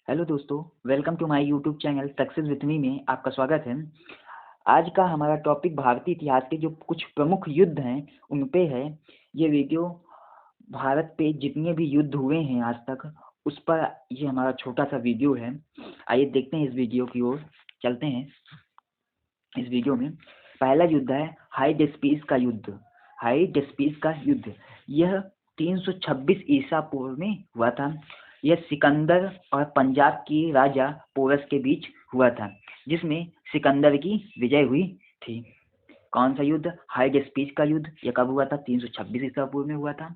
Hello दोस्तों, welcome to my YouTube channel success with me में आपका स्वागत है। आज का हमारा टॉपिक भारतीय इतिहास के जो कुछ प्रमुख युद्ध हैं उन पे है। ये वीडियो भारत पे जितने भी युद्ध हुए हैं आज तक उस पर ये हमारा छोटा सा वीडियो है। आइए देखते हैं इस वीडियो की ओर चलते हैं। इस वीडियो में पहला युद्ध है हाइडेस्पीस का युद्ध। हाइडेस्पीस का युद्ध यह 326 ईसा पूर्व में हुआ था। यह सिकंदर और पंजाब की राजा पोरस के बीच हुआ था, जिसमें सिकंदर की विजय हुई थी। कौन सा युद्ध? हाइडेस्पीस का युद्ध। यह कब हुआ था? 326 ईसा पूर्व में हुआ था।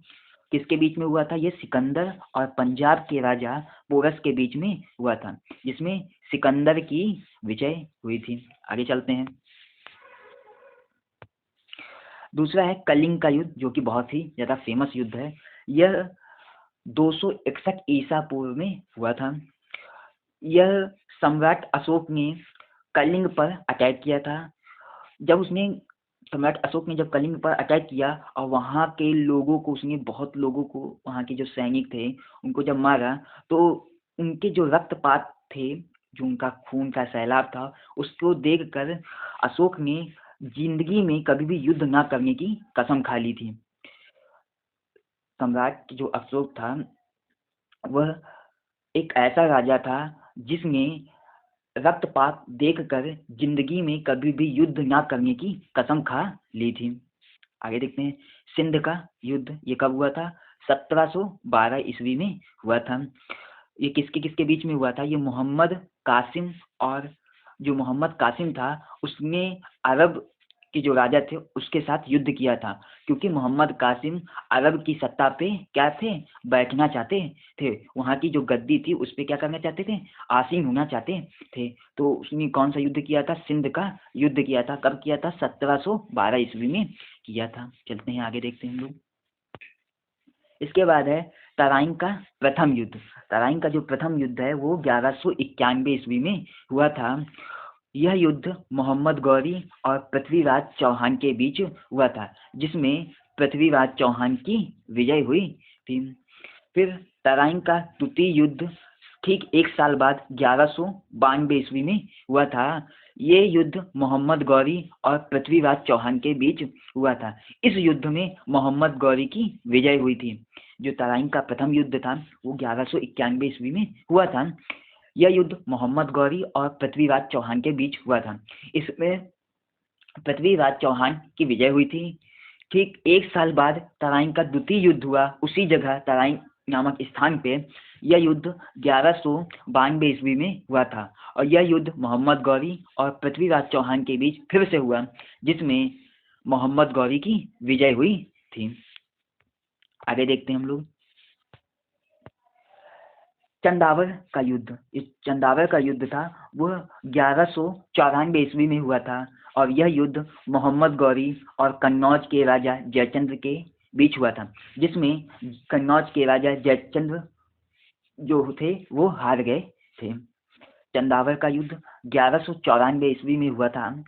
किसके बीच में हुआ था? यह सिकंदर और पंजाब के राजा पोरस के बीच में हुआ था, जिसमें सिकंदर की विजय हुई थी। आगे चलते हैं। दूसरा है कलिंग का युद्ध, जो कि बहुत ही ज्यादा फेमस युद्ध है। यह 261 ईसा पूर्व में हुआ था। यह सम्राट अशोक ने कलिंग पर अटैक किया था। सम्राट अशोक ने जब कलिंग पर अटैक किया और वहाँ के लोगों को बहुत लोगों को, वहाँ के जो सैनिक थे उनको जब मारा, तो उनके जो रक्तपात थे, जो उनका खून का सैलाब था, उसको देखकर अशोक ने जिंदगी में कभी भी युद्ध ना करने की कसम खा ली थी। सम्राट जो अशोक था वह एक ऐसा राजा था जिसने रक्तपात देखकर जिंदगी में कभी भी युद्ध ना करने की कसम खा ली थी। आगे देखते हैं। सिंध का युद्ध ये कब हुआ था? 1712 ईस्वी में हुआ था। ये किसके किसके बीच में हुआ था? ये मोहम्मद कासिम, और जो मोहम्मद कासिम था उसने अरब के जो राजा थे उसके साथ युद्ध किया था, क्योंकि मोहम्मद कासिम अरब की सत्ता पे क्या थे? बैठना चाहते थे। वहाँ की जो गद्दी थी उस पे क्या करना चाहते थे? आसीन होना चाहते थे। तो उसने कौन सा युद्ध किया था? सिंध का युद्ध किया था। कब किया था? 1712 ईस्वी में किया था। चलते हैं आगे, देखते हैं हम लोग। इसके बाद है तराइन का प्रथम युद्ध। तराइन का जो प्रथम युद्ध है वो 1191 ईस्वी में हुआ था। यह युद्ध मोहम्मद गौरी और पृथ्वीराज चौहान के बीच हुआ था, जिसमें पृथ्वीराज चौहान की विजय हुई थी। फिर तराइन का द्वितीय युद्ध ठीक एक साल बाद 1192 ईस्वी में हुआ था। ये युद्ध मोहम्मद गौरी और पृथ्वीराज चौहान के बीच हुआ था। इस युद्ध में मोहम्मद गौरी की विजय हुई थी। जो तराइन का प्रथम युद्ध था वो 1191 ईस्वी में हुआ था। यह युद्ध मोहम्मद गौरी और पृथ्वीराज चौहान के बीच हुआ था। इसमें पृथ्वीराज चौहान की विजय हुई थी। ठीक एक साल बाद तराइन का द्वितीय युद्ध हुआ उसी जगह तराइन नामक स्थान पे। यह युद्ध 1192 ईस्वी में हुआ था, और यह युद्ध मोहम्मद गौरी और पृथ्वीराज चौहान के बीच फिर से हुआ, जिसमें मोहम्मद गौरी की विजय हुई थी। आगे देखते हैं हम लोग। चंदावर का युद्ध। इस चंदावर का युद्ध था वह 1194 ईस्वी में हुआ था, और यह युद्ध मोहम्मद गौरी और कन्नौज के राजा जयचंद्र के बीच हुआ था, जिसमें कन्नौज के राजा जयचंद्र जो थे वो हार गए थे। चंदावर का युद्ध 1194 ईस्वी में हुआ था।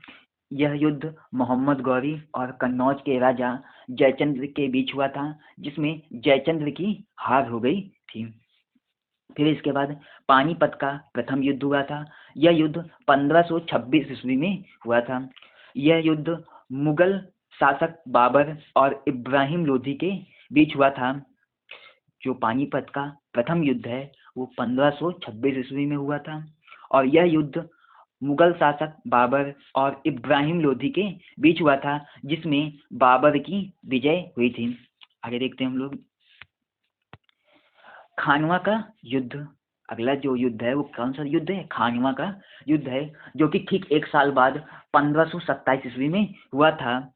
यह युद्ध मोहम्मद गौरी और कन्नौज के राजा जयचंद्र के बीच हुआ था, जिसमें जयचंद्र की हार हो गई थी। फिर इसके बाद पानीपत का प्रथम युद्ध हुआ था। यह युद्ध 1526 ईस्वी में हुआ था। यह युद्ध मुगल शासक बाबर और इब्राहिम लोधी के बीच हुआ था। जो पानीपत का प्रथम युद्ध है वो 1526 ईस्वी में हुआ था, और यह युद्ध मुगल शासक बाबर और इब्राहिम लोधी के बीच हुआ था, जिसमें बाबर की विजय हुई थी। आगे देखते हैं हम लोग। खानवा का युद्ध। अगला जो युद्ध है वो कौन सा युद्ध है? खानवा का युद्ध है, जो कि ठीक एक साल बाद 1527 ईस्वी में हुआ था।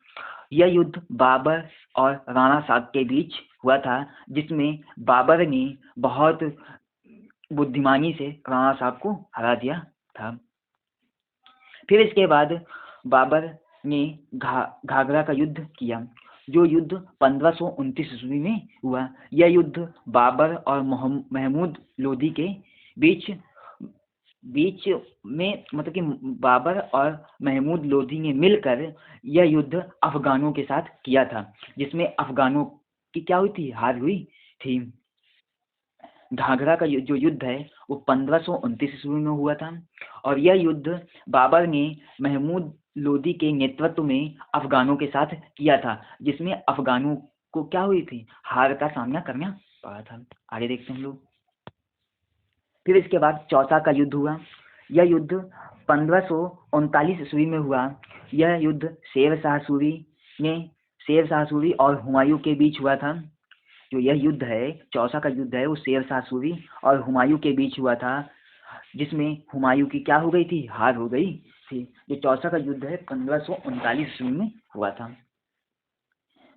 यह युद्ध बाबर और राणा साहब के बीच हुआ था, जिसमें बाबर ने बहुत बुद्धिमानी से राणा साहब को हरा दिया था। फिर इसके बाद बाबर ने घाघरा का युद्ध किया, जो युद्ध 1529 ईस्वी में हुआ। यह युद्ध बाबर और महमूद लोदी के बीच बीच में, मतलब कि बाबर और महमूद लोदी ने मिलकर यह युद्ध अफगानों के साथ किया था, जिसमें अफगानों की क्या हुई थी? हार हुई थी। घाघरा का जो युद्ध है वो 1529 ईस्वी में हुआ था। और यह युद्ध बाबर ने महमूद लोदी के नेतृत्व में अफगानों के साथ किया था, जिसमें अफगानों को क्या हुई थी, हार का सामना करना पड़ा था। आगे देखते हैं हम लोग। फिर इसके बाद चौसा का युद्ध हुआ। यह युद्ध 1539 ईस्वी में हुआ। यह युद्ध शेर शाह सूरी और हुमायूं के बीच हुआ था। जो यह युद्ध है, चौसा का युद्ध है, वो शेर शाह सूरी और हुमायूं के बीच हुआ था, जिसमें हुमायूं की क्या हो गई थी, हार हो गई थी। जो चौसा का युद्ध है 1539 ईस्वी में हुआ था।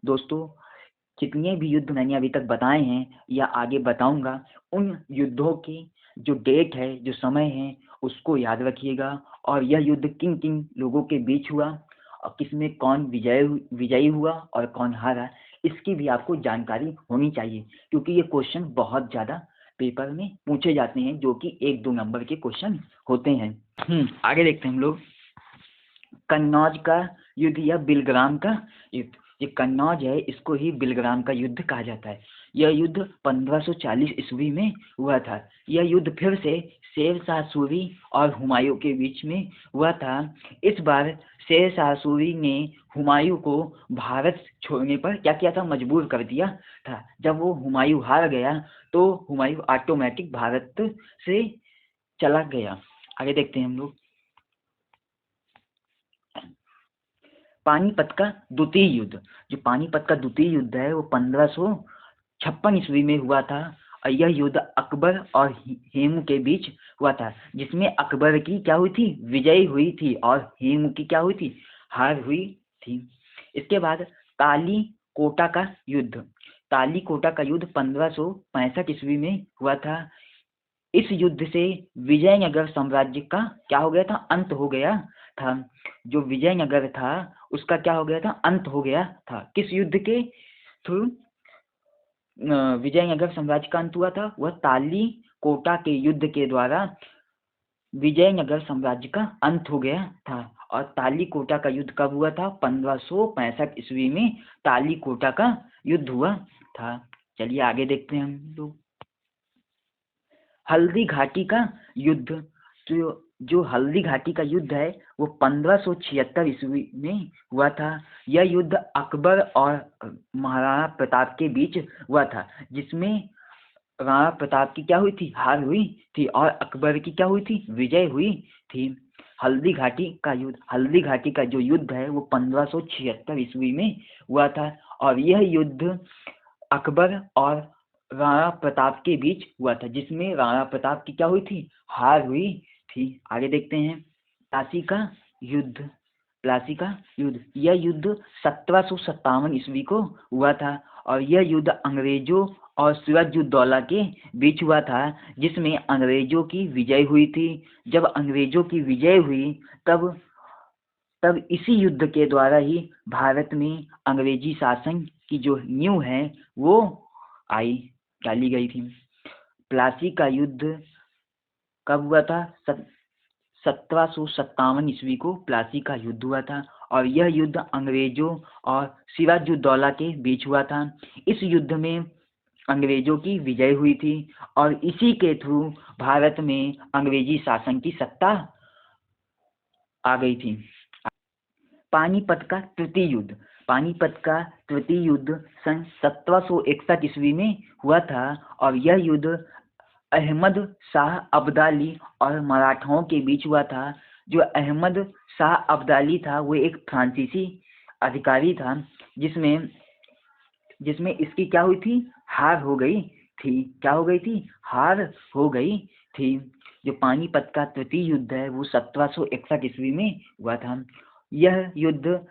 दोस्तों, जितने भी युद्ध मैंने अभी तक बताए हैं या आगे बताऊंगा, उन युद्धों की जो डेट है, जो समय है, उसको याद रखिएगा। और यह युद्ध किन किन लोगों के बीच हुआ और किसमें कौन विजयी हुआ और कौन हारा, इसकी भी आपको जानकारी होनी चाहिए, क्योंकि ये क्वेश्चन बहुत ज़्यादा पेपर में पूछे जाते हैं, जो कि 1-2 नंबर के क्वेश्चन होते हैं। आगे देखते हैं हम लोग। कन्नौज का युद्ध या बिलग्राम का युद्ध। ये कन्नौज है, इसको ही बिलग्राम का युद्ध कहा जाता है। यह युद्ध 1540 ईस्वी में हुआ था। यह युद्ध फिर से शेर शाह सूरी और हुमायूं के बीच में हुआ था। इस बार शेर शाह सूरी ने हुमायूं को भारत छोड़ने पर क्या किया था, मजबूर कर दिया था। जब वो हुमायूं हार गया तो हुमायूं ऑटोमेटिक भारत से चला गया। आगे देखते हैं हम लोग। पानीपत का द्वितीय युद्ध। जो पानीपत का द्वितीय युद्ध है वो 1556 ईस्वी में हुआ था। और यह युद्ध अकबर और हेमू के बीच हुआ था, जिसमें अकबर की क्या हुई थी, विजय हुई थी, और हेमू की क्या हुई थी, हार हुई थी। इसके बाद ताली कोटा का युद्ध। ताली कोटा का युद्ध 1565 ईस्वी में हुआ था। इस युद्ध से विजयनगर साम्राज्य का क्या हो गया था, अंत हो गया था। जो विजयनगर था उसका क्या हो गया था, अंत हो गया था। किस युद्ध के थ्रू विजयनगर साम्राज्य का अंत हुआ था, वह ताली कोटा के युद्ध के द्वारा विजयनगर साम्राज्य का अंत हो गया था। और ताली कोटा का युद्ध कब हुआ था, 1565 ईस्वी में ताली कोटा का युद्ध हुआ था। चलिए आगे देखते हैं हम लोग। हल्दी घाटी का युद्ध। जो हल्दी घाटी का युद्ध है वो 1576 ईस्वी में हुआ था। यह युद्ध अकबर और महाराणा प्रताप के बीच हुआ था, जिसमें राणा प्रताप की क्या हुई थी, हार हुई थी, और अकबर की क्या हुई थी, विजय हुई थी। हल्दी घाटी का युद्ध, हल्दी घाटी का जो युद्ध है वो 1576 ईस्वी में हुआ था। और यह युद्ध अकबर और राणा प्रताप के बीच हुआ था, जिसमें राणा प्रताप की क्या हुई थी, हार हुई थी। आगे देखते हैं। प्लासी का युद्ध। प्लासी का युद्ध, यह युद्ध 1757 ईस्वी को हुआ था। और यह युद्ध अंग्रेजों और सिराजुद्दौला के बीच हुआ था, जिसमें अंग्रेजों की विजय हुई थी। जब अंग्रेजों की विजय हुई तब तब इसी युद्ध के द्वारा ही भारत में अंग्रेजी शासन की जो नींव है वो आई डाली गई थी। प्लासी का युद्ध कब हुआ था, 1757 ईस्वी को प्लासी का युद्ध हुआ था। और यह युद्ध अंग्रेजों और सिराजुद्दौला के बीच हुआ था। इस युद्ध में अंग्रेजों की विजय हुई थी, और इसी के थ्रू भारत में अंग्रेजी शासन की सत्ता आ गई थी। पानीपत का तृतीय युद्ध। पानीपत का तृतीय युद्ध सन 1761 ईस्वी में हुआ था। और यह युद्ध अहमद शाह अब्दाली और मराठाओं के बीच हुआ था। जो अहमद शाह अब्दाली था वो एक फ्रांसीसी अधिकारी था, जिसमें जिसमें इसकी क्या हुई थी, हार हो गई थी। क्या हो गई थी, हार हो गई थी। जो पानीपत का तृतीय युद्ध है वो 1761 ईस्वी में हुआ था। यह युद्ध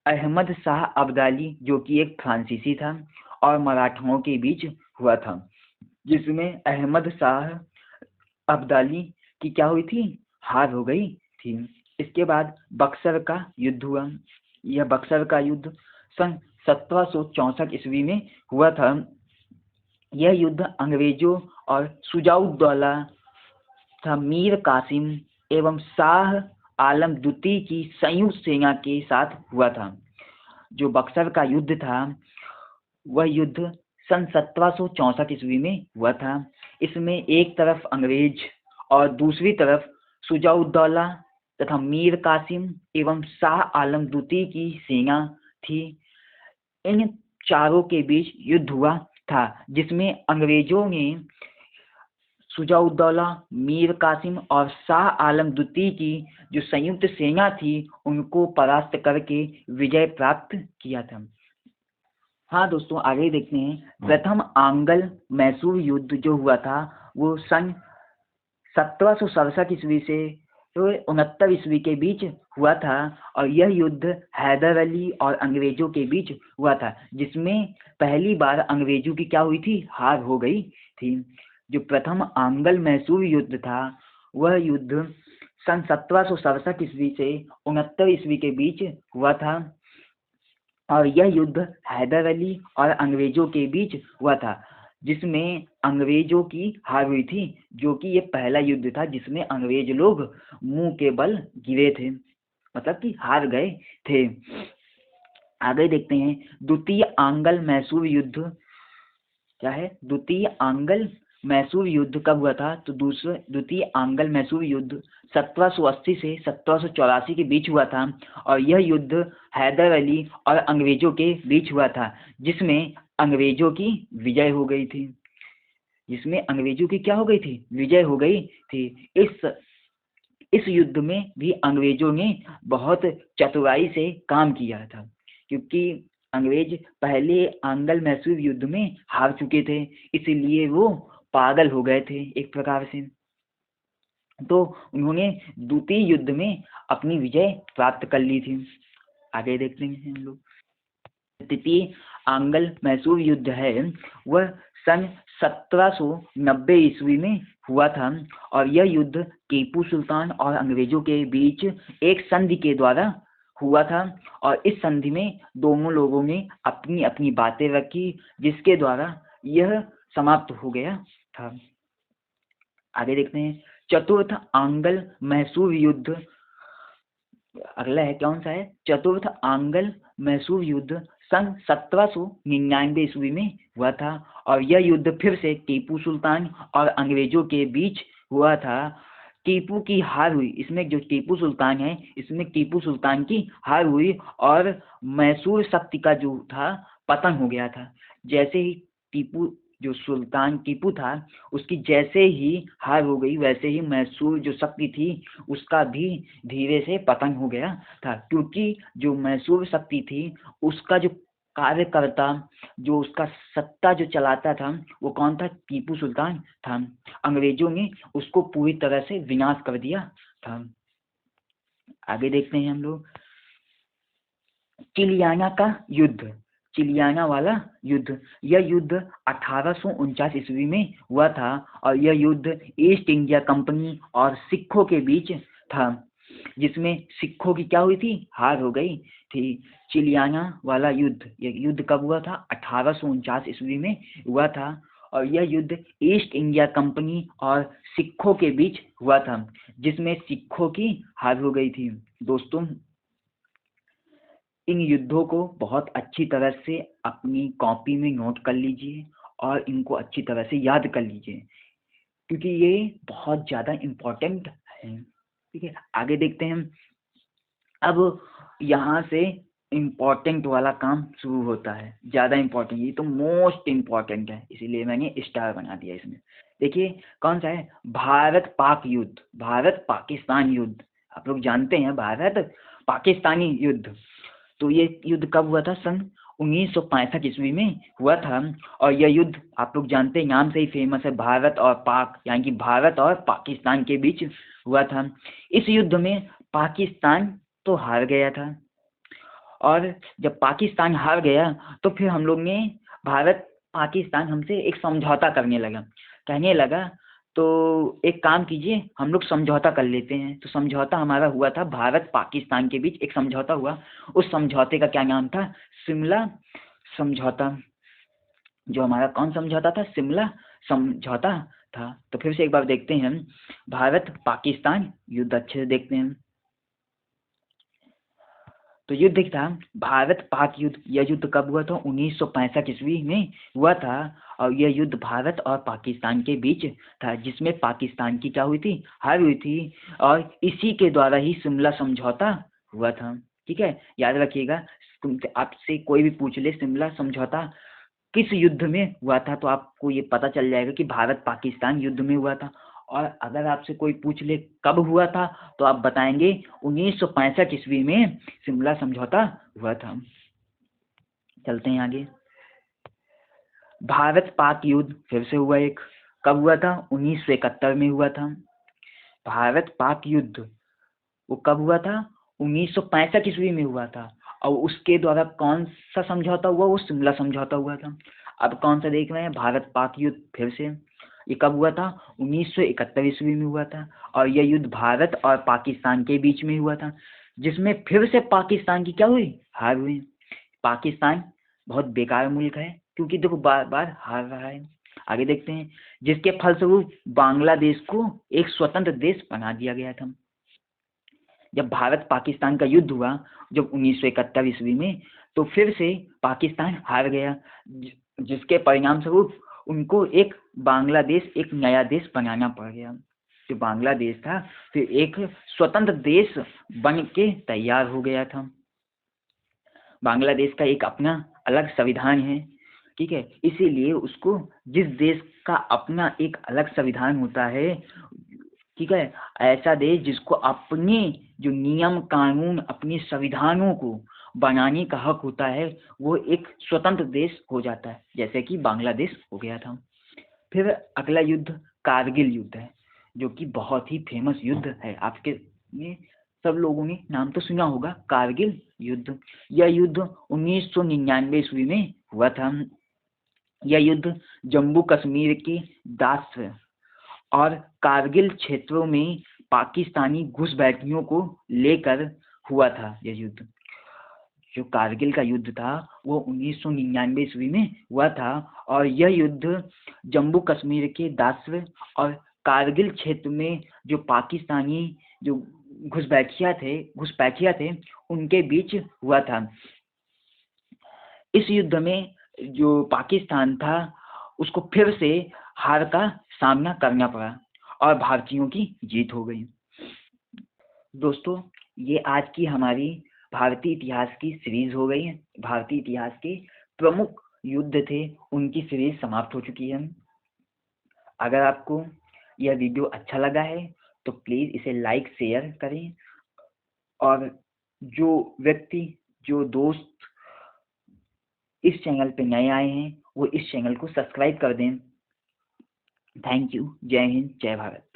अहमद शाह अब्दाली, जो कि एक फ्रांसीसी था, और मराठाओं के बीच हुआ था, जिसमें अहमद शाह अब्दाली की क्या हुई थी, हार हो गई थी। इसके बाद बक्सर का युद्ध हुआ। यह बक्सर का युद्ध सन 1764 ईस्वी में हुआ था। यह युद्ध अंग्रेजों और शुजाउद्दौला था मीर कासिम एवं शाह आलम द्वितीय की संयुक्त सेना के साथ हुआ था। जो बक्सर का युद्ध था वह युद्ध सन 1764 ईस्वी में हुआ था। इसमें एक तरफ अंग्रेज और दूसरी तरफ शुजाउद्दौला तथा मीर कासिम एवं शाह आलम द्वितीय की सेना थी। इन चारों के बीच युद्ध हुआ था, जिसमें अंग्रेजों ने शुजाउद्दौला, मीर कासिम और शाह आलम द्वितीय की जो संयुक्त सेना थी उनको परास्त करके विजय प्राप्त किया था। हाँ दोस्तों, आगे देखते हैं। प्रथम आंग्ल मैसूर युद्ध जो हुआ था वो सन 1767 ईस्वी से 69 ईस्वी के बीच हुआ था, और यह युद्ध हैदर अली और अंग्रेजों के बीच हुआ था, जिसमें पहली बार अंग्रेजों की क्या हुई थी, हार हो गई थी। जो प्रथम आंग्ल मैसूर युद्ध था वह युद्ध सन 1767 ईस्वी से 69 ईस्वी के बीच हुआ था, और यह युद्ध हैदर अली और अंग्रेजों के बीच हुआ था, जिसमें अंग्रेजों की हार हुई थी, जो कि ये पहला युद्ध था जिसमें अंग्रेज लोग मुंह के बल गिरे थे, मतलब कि हार गए थे। आगे देखते हैं। द्वितीय आंग्ल मैसूर युद्ध क्या है? द्वितीय आंग्ल मैसूर युद्ध कब हुआ था? तो द्वितीय आंग्ल मैसूर युद्ध 1780 से 1784 के बीच हुआ था, और यह युद्ध हैदर अली और अंग्रेजों के बीच हुआ था, जिसमें अंग्रेजों की विजय हो गई थी। जिसमें अंग्रेजों की क्या हो गई थी? विजय हो गई थी। इस युद्ध में भी अंग्रेजों ने बहुत चतुराई से काम किया था, क्योंकि अंग्रेज पहले आंग्ल मैसूर युद्ध में हार चुके थे, इसलिए वो पागल हो गए थे एक प्रकार से। तो उन्होंने द्वितीय युद्ध में अपनी विजय प्राप्त कर ली थी। आगे देखते हैं हम लोग। तृतीय आंग्ल मैसूर युद्ध है वह सन 1790 ईस्वी में हुआ था, और यह युद्ध टीपू सुल्तान और अंग्रेजों के बीच एक संधि के द्वारा हुआ था, और इस संधि में दोनों लोगों ने अपनी अपनी बातें रखी, जिसके द्वारा यह समाप्त हो गया था। आगे देखते हैं। चतुर्थ आंग्ल मैसूर युद्ध अगला है, कौन सा है? चतुर्थ आंग्ल मैसूर युद्ध सन 1799 ईस्वी में हुआ था, और यह युद्ध फिर से टीपू सुल्तान और अंग्रेजों के बीच हुआ था। टीपू की हार हुई इसमें, जो टीपू सुल्तान है इसमें टीपू सुल्तान की हार हुई, और मैसूर शक्ति का जो था पतन हो गया था। जैसे ही टीपू जो सुल्तान टीपू था उसकी जैसे ही हार हो गई, वैसे ही मैसूर जो शक्ति थी उसका भी धीरे से पतन हो गया था, क्योंकि जो मैसूर शक्ति थी उसका जो कार्यकर्ता, जो उसका सत्ता जो चलाता था वो कौन था? टीपू सुल्तान था। अंग्रेजों ने उसको पूरी तरह से विनाश कर दिया था। आगे देखते हैं हम लोग। चिलियाना का युद्ध, चिलियाना वाला युद्ध, यह युद्ध 1849 ईस्वी में हुआ था, और यह युद्ध ईस्ट इंडिया कंपनी और सिखों के बीच था, जिसमें सिखों की क्या हुई थी? हार हो गई थी। चिलियाना वाला युद्ध, यह युद्ध कब हुआ था? 1849 ईस्वी में हुआ था, और यह युद्ध ईस्ट इंडिया कंपनी और सिखों के बीच हुआ था, जिसमें सिखों की हार हो गई थी। दोस्तों, इन युद्धों को बहुत अच्छी तरह से अपनी कॉपी में नोट कर लीजिए और इनको अच्छी तरह से याद कर लीजिए, क्योंकि ये बहुत ज़्यादा इम्पोर्टेंट है। ठीक है, आगे देखते हैं। अब यहाँ से इम्पोर्टेंट वाला काम शुरू होता है, ज़्यादा इम्पोर्टेंट, ये तो मोस्ट इम्पोर्टेंट है, इसीलिए मैंने स्टार बना दिया इसमें। देखिए कौन सा है? भारत पाक युद्ध, भारत पाकिस्तान युद्ध। आप लोग जानते हैं भारत पाकिस्तानी युद्ध। तो ये युद्ध कब हुआ था? सन 1965 ईस्वी में हुआ था, और यह युद्ध आप लोग जानते हैं, नाम से ही फेमस है, भारत और पाक, यानी कि भारत और पाकिस्तान के बीच हुआ था। इस युद्ध में पाकिस्तान तो हार गया था, और जब पाकिस्तान हार गया तो फिर हम लोग ने भारत पाकिस्तान हमसे एक समझौता करने लगा, कहने लगा तो एक काम कीजिए, हम लोग समझौता कर लेते हैं। तो समझौता हमारा हुआ था, भारत पाकिस्तान के बीच एक समझौता हुआ। उस समझौते का क्या नाम था? शिमला समझौता। जो हमारा कौन समझौता था? शिमला समझौता था। तो फिर से एक बार देखते हैं हम भारत पाकिस्तान युद्ध, अच्छे से देखते हैं। तो युद्ध था भारत पाक युद्ध। यह युद्ध कब हुआ था? 1965 ईस्वी में हुआ था, और यह युद्ध भारत और पाकिस्तान के बीच था, जिसमें पाकिस्तान की क्या हुई थी, हार हुई थी। और इसी के द्वारा ही शिमला समझौता हुआ था। ठीक है, याद रखिएगा, आपसे कोई भी पूछ ले शिमला समझौता किस युद्ध में हुआ था, तो आपको ये पता चल जाएगा कि भारत पाकिस्तान युद्ध में हुआ था। और अगर आपसे कोई पूछ ले कब हुआ था, तो आप बताएंगे 1965 ईस्वी में शिमला समझौता हुआ था। चलते हैं आगे। भारत पाक युद्ध फिर से हुआ एक, कब हुआ था, 1971 में हुआ था। भारत पाक युद्ध वो कब हुआ था, 1965 ईस्वी में हुआ था। और उसके द्वारा कौन सा समझौता हुआ, वो शिमला समझौता हुआ था। अब कौन सा देख रहे हैं, भारत पाक युद्ध फिर से, ये कब हुआ था, 1971 ईस्वी में हुआ था। और यह युद्ध भारत और पाकिस्तान के बीच में हुआ था, जिसमें फिर से पाकिस्तान की क्या हुई, हार हुई। पाकिस्तान बहुत बेकार मुल्क है, क्योंकि देखो बार बार हार रहा है। आगे देखते हैं, जिसके फलस्वरूप बांग्लादेश को एक स्वतंत्र देश बना दिया गया था। जब भारत पाकिस्तान का युद्ध हुआ, जब 1971 ईस्वी में, तो फिर से पाकिस्तान हार गया, जिसके परिणाम स्वरूप उनको एक बांग्लादेश, एक नया देश बनाना पड़ गया। जो बांग्लादेश था फिर एक स्वतंत्र देश बन के तैयार हो गया था। बांग्लादेश का एक अपना अलग संविधान है। ठीक है, इसीलिए उसको, जिस देश का अपना एक अलग संविधान होता है, ठीक है, ऐसा देश जिसको अपने जो नियम कानून, अपने संविधानों को बनाने का हक होता है, वो एक स्वतंत्र देश हो जाता है, जैसे कि बांग्लादेश हो गया था। फिर अगला युद्ध कारगिल युद्ध है, जो कि बहुत ही फेमस युद्ध है। आपके में सब लोगों ने नाम तो सुना होगा, कारगिल युद्ध। यह युद्ध 1999 ईस्वी में हुआ था। यह युद्ध जम्मू कश्मीर के दास और कारगिल क्षेत्रों में पाकिस्तानी घुसपैठियों को लेकर हुआ था। यह युद्ध, जो कारगिल का युद्ध था, वो 1999 ईस्वी में हुआ था। और यह युद्ध जम्मू कश्मीर के दासव और कारगिल क्षेत्र में जो पाकिस्तानी जो घुसपैठिया थे उनके बीच हुआ था। इस युद्ध में जो पाकिस्तान था, उसको फिर से हार का सामना करना पड़ा और भारतीयों की जीत हो गई। दोस्तों, ये आज की हमारी भारतीय इतिहास की सीरीज हो गई है। भारतीय इतिहास के प्रमुख युद्ध थे, उनकी सीरीज समाप्त हो चुकी है। अगर आपको यह वीडियो अच्छा लगा है तो प्लीज़ इसे लाइक शेयर करें, और जो व्यक्ति, जो दोस्त इस चैनल पे नए आए हैं, वो इस चैनल को सब्सक्राइब कर दें। Thank you. जय हिंद, जय भारत।